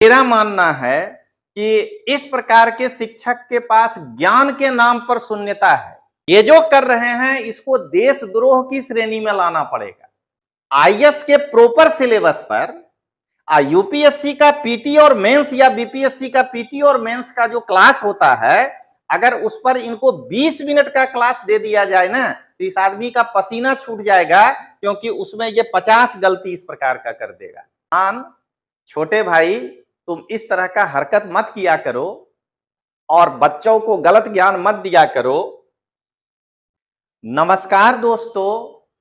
मेरा मानना है कि इस प्रकार के शिक्षक के पास ज्ञान के नाम पर शून्यता है। ये जो कर रहे हैं इसको देशद्रोह की श्रेणी में लाना पड़ेगा। आईएएस के प्रॉपर सिलेबस पर यूपीएससी का पीटी और मेंस या बीपीएससी का पीटी और मेंस का जो क्लास होता है, अगर उस पर इनको 20 मिनट का क्लास दे दिया जाए ना, तो इस आदमी का पसीना छूट जाएगा, क्योंकि उसमें ये 50 गलती इस प्रकार का कर देगा। छोटे भाई, तुम इस तरह का हरकत मत किया करो और बच्चों को गलत ज्ञान मत दिया करो। नमस्कार दोस्तों,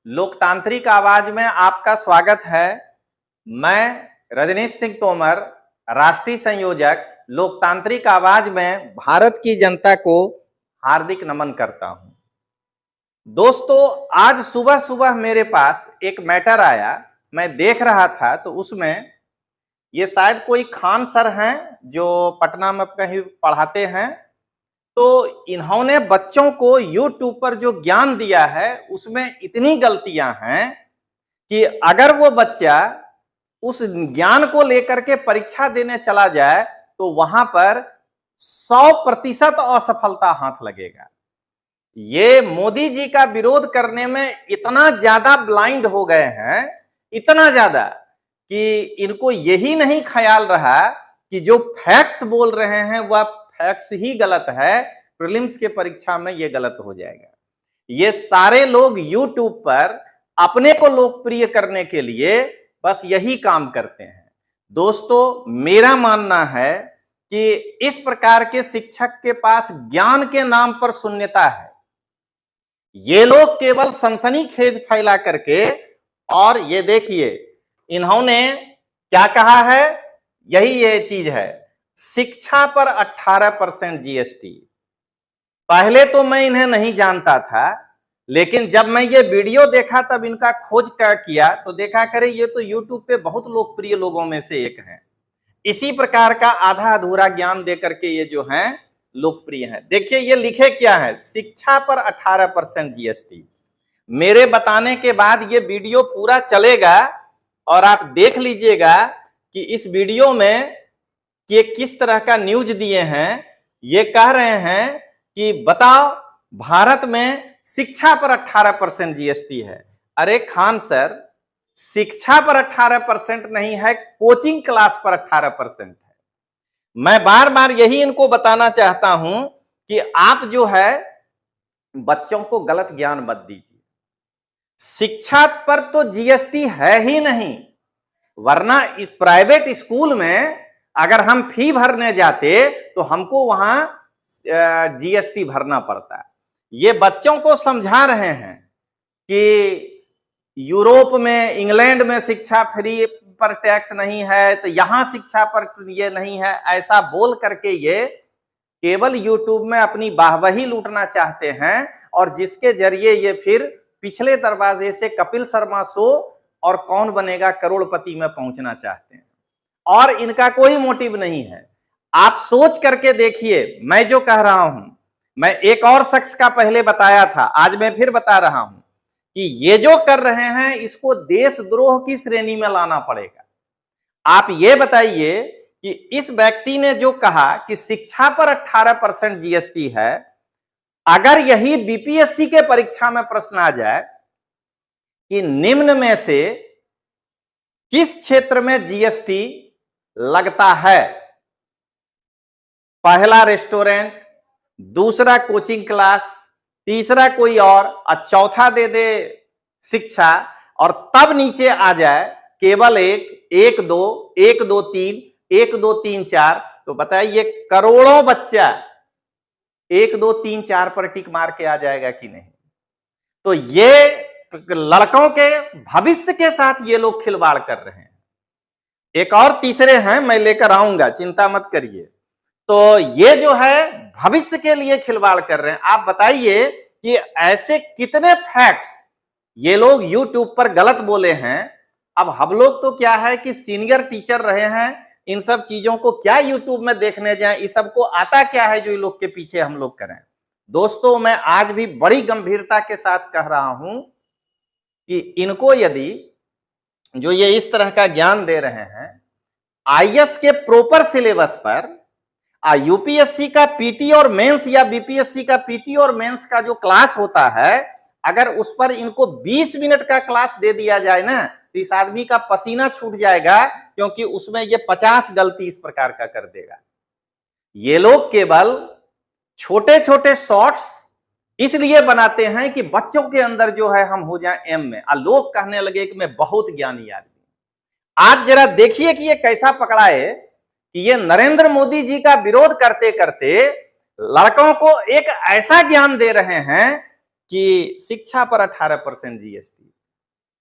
लोकतांत्रिक आवाज में आपका स्वागत है। मैं रजनीश सिंह तोमर, राष्ट्रीय संयोजक, लोकतांत्रिक आवाज में भारत की जनता को हार्दिक नमन करता हूं। दोस्तों, आज सुबह सुबह मेरे पास एक मैटर आया, मैं देख रहा था तो उसमें ये शायद कोई खान सर हैं जो पटना में कहीं पढ़ाते हैं, तो इन्होंने बच्चों को YouTube पर जो ज्ञान दिया है उसमें इतनी गलतियां हैं कि अगर वो बच्चा उस ज्ञान को लेकर के परीक्षा देने चला जाए तो वहां पर 100% असफलता हाथ लगेगा। ये मोदी जी का विरोध करने में इतना ज्यादा ब्लाइंड हो गए हैं, इतना ज्यादा कि इनको यही नहीं ख्याल रहा कि जो फैक्ट्स बोल रहे हैं वह फैक्ट्स ही गलत है, प्रीलिम्स के परीक्षा में यह गलत हो जाएगा। ये सारे लोग YouTube पर अपने को लोकप्रिय करने के लिए बस यही काम करते हैं। दोस्तों, मेरा मानना है कि इस प्रकार के शिक्षक के पास ज्ञान के नाम पर शून्यता है। ये लोग केवल सनसनीखेज फैला करके, और ये देखिए इन्होंने क्या कहा है, यही ये चीज है, शिक्षा पर 18% जीएसटी। पहले तो मैं इन्हें नहीं जानता था, लेकिन जब मैं ये वीडियो देखा तब इनका खोज किया तो देखा करे ये तो YouTube पे बहुत लोकप्रिय लोगों में से एक हैं। इसी प्रकार का आधा अधूरा ज्ञान देकर के ये जो हैं लोकप्रिय हैं। देखिए ये लिखे क्या है, शिक्षा पर 18% जीएसटी। मेरे बताने के बाद ये वीडियो पूरा चलेगा और आप देख लीजिएगा कि इस वीडियो में ये किस तरह का न्यूज दिए हैं। ये कह रहे हैं कि बताओ भारत में शिक्षा पर 18% जीएसटी है। अरे खान सर, शिक्षा पर 18% नहीं है, कोचिंग क्लास पर 18% है। मैं बार बार यही इनको बताना चाहता हूं कि आप जो है बच्चों को गलत ज्ञान मत दीजिए। शिक्षा पर तो जीएसटी है ही नहीं, वरना प्राइवेट स्कूल में अगर हम फी भरने जाते तो हमको वहां जीएसटी भरना पड़ता है। ये बच्चों को समझा रहे हैं कि यूरोप में, इंग्लैंड में शिक्षा फ्री पर टैक्स नहीं है, तो यहां शिक्षा पर ये नहीं है, ऐसा बोल करके ये केवल यूट्यूब में अपनी बाहवाही लूटना चाहते हैं, और जिसके जरिए ये फिर पिछले दरवाजे से कपिल शर्मा शो और कौन बनेगा करोड़पति में पहुंचना चाहते हैं, और इनका कोई मोटिव नहीं है। आप सोच करके देखिए, मैं जो कह रहा हूं, मैं एक और शख्स का पहले बताया था, आज मैं फिर बता रहा हूं कि ये जो कर रहे हैं इसको देशद्रोह की श्रेणी में लाना पड़ेगा। आप ये बताइए कि इस व्यक्ति ने जो कहा कि शिक्षा पर 18% जीएसटी है, अगर यही बीपीएससी के परीक्षा में प्रश्न आ जाए कि निम्न में से किस क्षेत्र में जीएसटी लगता है, पहला रेस्टोरेंट, दूसरा कोचिंग क्लास, तीसरा कोई और चौथा दे दे शिक्षा, और तब नीचे आ जाए केवल 1 2 1 2 3 1 2 3 4, तो बताइए करोड़ों बच्चा 1 2 3 4 पर टिक मार के आ जाएगा कि नहीं। तो ये लड़कों के भविष्य के साथ ये लोग खिलवाड़ कर रहे हैं। एक और तीसरे हैं, मैं लेकर आऊंगा, चिंता मत करिए। तो ये जो है भविष्य के लिए खिलवाड़ कर रहे हैं। आप बताइए कि ऐसे कितने फैक्ट्स ये लोग YouTube पर गलत बोले हैं। अब हम लोग तो क्या है कि सीनियर टीचर रहे हैं, इन सब चीजों को क्या YouTube में देखने जाएं, इस सबको आता क्या है जो इन लोग के पीछे हम लोग करें। दोस्तों, मैं आज भी बड़ी गंभीरता के साथ कह रहा हूं कि इनको यदि जो ये इस तरह का ज्ञान दे रहे हैं, आईएएस के प्रॉपर सिलेबस पर यूपीएससी का पीटी और मेंस या बीपीएससी का पीटी और मेंस का जो क्लास होता है, अगर उस पर इनको 20 मिनट का क्लास दे दिया जाए ना, तो इस आदमी का पसीना छूट जाएगा, क्योंकि उसमें ये 50 गलती इस प्रकार का कर देगा। ये लोग केवल छोटे छोटे शॉर्ट्स इसलिए बनाते हैं कि बच्चों के अंदर जो है हम हो जाएं एम में, और लोग कहने लगे कि मैं बहुत ज्ञानी आदमी। आज जरा देखिए कि ये कैसा पकड़ाए कि ये नरेंद्र मोदी जी का विरोध करते करते लड़कों को एक ऐसा ज्ञान दे रहे हैं कि शिक्षा पर 18% जीएसटी।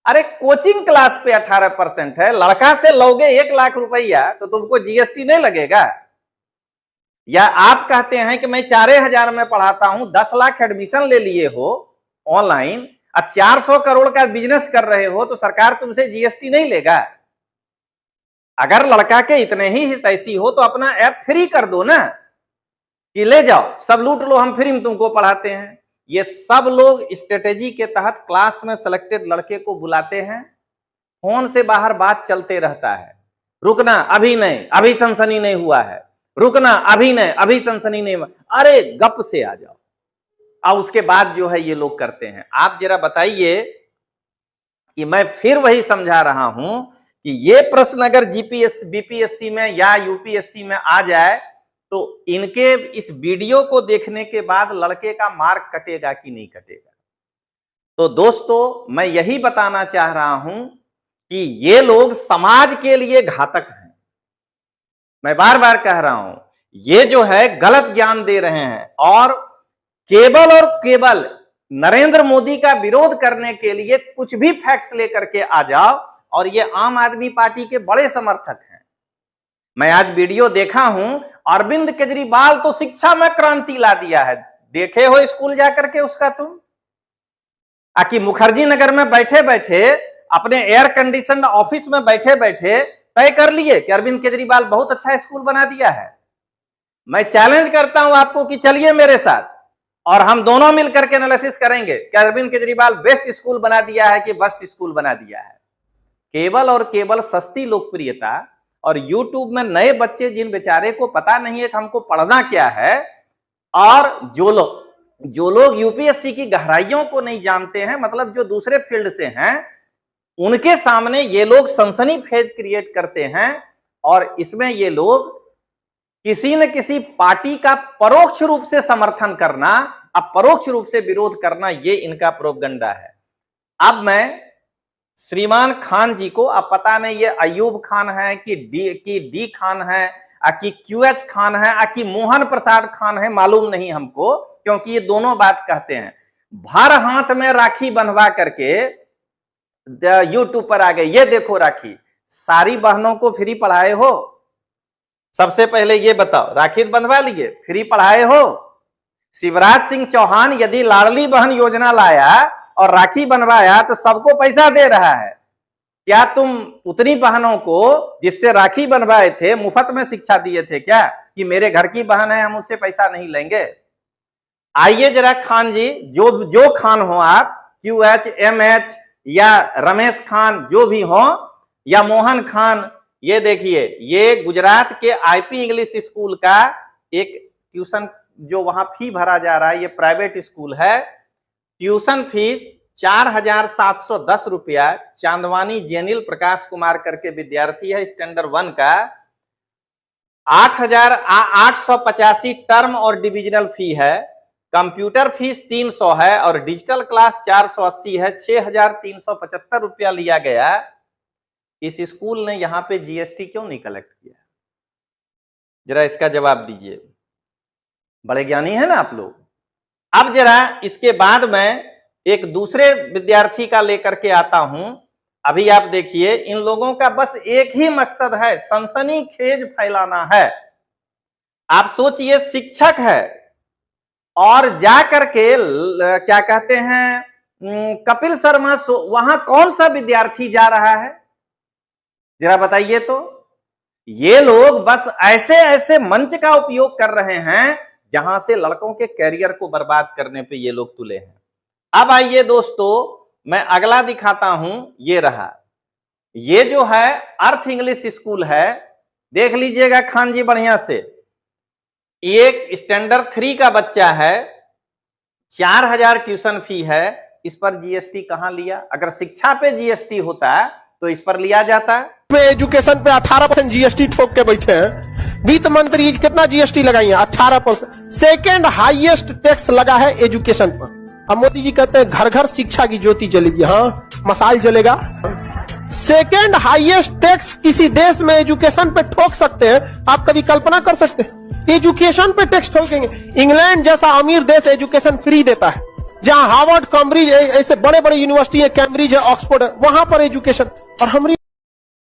अरे कोचिंग क्लास पे 18% है, लड़का से लोगे 1 लाख रुपया तो तुमको जीएसटी नहीं लगेगा? या आप कहते हैं कि मैं 4,000 में पढ़ाता हूं, 10 लाख एडमिशन ले लिए हो ऑनलाइन, और 400 करोड़ का बिजनेस कर रहे हो, तो सरकार तुमसे जीएसटी नहीं लेगा? अगर लड़का के इतने ही हितैषी हो तो अपना ऐप फ्री कर दो ना, कि ले जाओ सब लूट लो, हम फ्री में तुमको पढ़ाते हैं। ये सब लोग स्ट्रेटेजी के तहत क्लास में सिलेक्टेड लड़के को बुलाते हैं, फोन से बाहर बात चलते रहता है, रुकना अभी नहीं, अभी सनसनी नहीं हुआ है, रुकना अभी नहीं, अभी सनसनी नहीं हुआ, अरे गप से आ जाओ। और उसके बाद जो है ये लोग करते हैं। आप जरा बताइए कि मैं फिर वही समझा रहा हूं कि ये प्रश्न अगर जीपीएस बीपीएससी में या यूपीएससी में आ जाए तो इनके इस वीडियो को देखने के बाद लड़के का मार्क कटेगा कि नहीं कटेगा। तो दोस्तों मैं यही बताना चाह रहा हूं कि ये लोग समाज के लिए घातक हैं। मैं बार बार कह रहा हूं, ये जो है गलत ज्ञान दे रहे हैं, और केवल नरेंद्र मोदी का विरोध करने के लिए कुछ भी फैक्ट्स लेकर के आ जाओ, और ये आम आदमी पार्टी के बड़े समर्थक हैं। मैं आज वीडियो देखा हूं, अरविंद केजरीवाल तो शिक्षा में क्रांति ला दिया है। देखे हो स्कूल जाकर के उसका तुम? आकि मुखर्जी नगर में बैठे बैठे, अपने एयर कंडीशन ऑफिस में बैठे बैठे तय कर लिए कि अरविंद केजरीवाल बहुत अच्छा स्कूल बना दिया है। मैं चैलेंज करता हूं आपको कि चलिए मेरे साथ और हम दोनों मिलकर के एनालिसिस करेंगे कि अरविंद केजरीवाल बेस्ट स्कूल बना दिया है कि वर्स्ट स्कूल बना दिया है। केवल और केवल सस्ती लोकप्रियता, और यूट्यूब में नए बच्चे जिन बेचारे को पता नहीं है कि हमको पढ़ना क्या है, और जो लोग यूपीएससी की गहराइयों को नहीं जानते हैं, मतलब जो दूसरे फील्ड से हैं, उनके सामने ये लोग सनसनी फेज क्रिएट करते हैं। और इसमें ये लोग किसी न किसी पार्टी का परोक्ष रूप से समर्थन करना, अपरोक्ष रूप से विरोध करना, ये इनका प्रोपगंडा है। अब मैं श्रीमान खान जी को, अब पता नहीं ये अयूब खान है कि डी खान है, कि क्यूएच खान है, कि मोहन प्रसाद खान है, मालूम नहीं हमको, क्योंकि ये दोनों बात कहते हैं। भर हाथ में राखी बंधवा करके यूट्यूब पर आ गए, ये देखो राखी। सारी बहनों को फ्री पढ़ाए हो? सबसे पहले ये बताओ, राखी बंधवा लिए, फ्री पढ़ाए हो? शिवराज सिंह चौहान यदि लाडली बहन योजना लाया और राखी बनवाया तो सबको पैसा दे रहा है। क्या तुम उतनी बहनों को जिससे राखी बनवाए थे मुफ्त में शिक्षा दिए थे क्या, कि मेरे घर की बहन है हम उससे पैसा नहीं लेंगे? आइए जरा खान जी, जो खान हो आप, QH MH या रमेश खान जो भी हो, या मोहन खान, ये देखिए, ये गुजरात के IP इंग्लिश स्कूल का एक ट्यूशन जो वहां फी भरा जा रहा है, ये प्राइवेट स्कूल है। ट्यूशन फीस 4,710 रुपया। चांदवानी जेनिल प्रकाश कुमार करके विद्यार्थी है, स्टैंडर्ड 1 का। 8,885 टर्म और डिविजनल फी है। कंप्यूटर फीस 300 है और डिजिटल क्लास 480 है। 6,375 रुपया लिया गया। इस स्कूल ने यहां पे जीएसटी क्यों नहीं कलेक्ट किया? जरा इसका जवाब दीजिए। बड़े ज्ञानी है ना आप लोग। अब जरा इसके बाद में एक दूसरे विद्यार्थी का लेकर के आता हूं। अभी आप देखिए, इन लोगों का बस एक ही मकसद है, सनसनीखेज फैलाना है। आप सोचिए, शिक्षक है और जा करके क्या कहते हैं, कपिल शर्मा वहां कौन सा विद्यार्थी जा रहा है, जरा बताइए तो। ये लोग बस ऐसे ऐसे मंच का उपयोग कर रहे हैं जहां से लड़कों के कैरियर को बर्बाद करने पे ये लोग तुले हैं। अब आइए दोस्तों, मैं अगला दिखाता हूं। ये रहा, ये जो है अर्थ इंग्लिश स्कूल है, देख लीजिएगा खान जी बढ़िया से, एक स्टैंडर्ड 3 का बच्चा है, 4000 ट्यूशन फी है, इस पर जीएसटी कहां लिया? अगर शिक्षा पे जीएसटी होता है तो इस पर लिया जाता है। एजुकेशन पे 18% जीएसटी ठोक के बैठे हैं। वित्त मंत्री कितना जीएसटी लगाई है? 18%। सेकेंड हाईएस्ट टैक्स लगा है एजुकेशन पर। अब मोदी जी कहते हैं घर घर शिक्षा की ज्योति जलेगी। हाँ, मसाल जलेगा। सेकेंड हाईएस्ट टैक्स किसी देश में एजुकेशन पे ठोक सकते हैं? आप कभी कल्पना कर सकते हैं? एजुकेशन पे टैक्स ठोकेंगे। इंग्लैंड जैसा अमीर देश एजुकेशन फ्री देता है, जहां हार्वर्ड, कैम्ब्रिज ऐसे बड़े बड़े यूनिवर्सिटी है, कैम्ब्रिज है, ऑक्सफोर्ड है, वहां पर एजुकेशन। और हमारी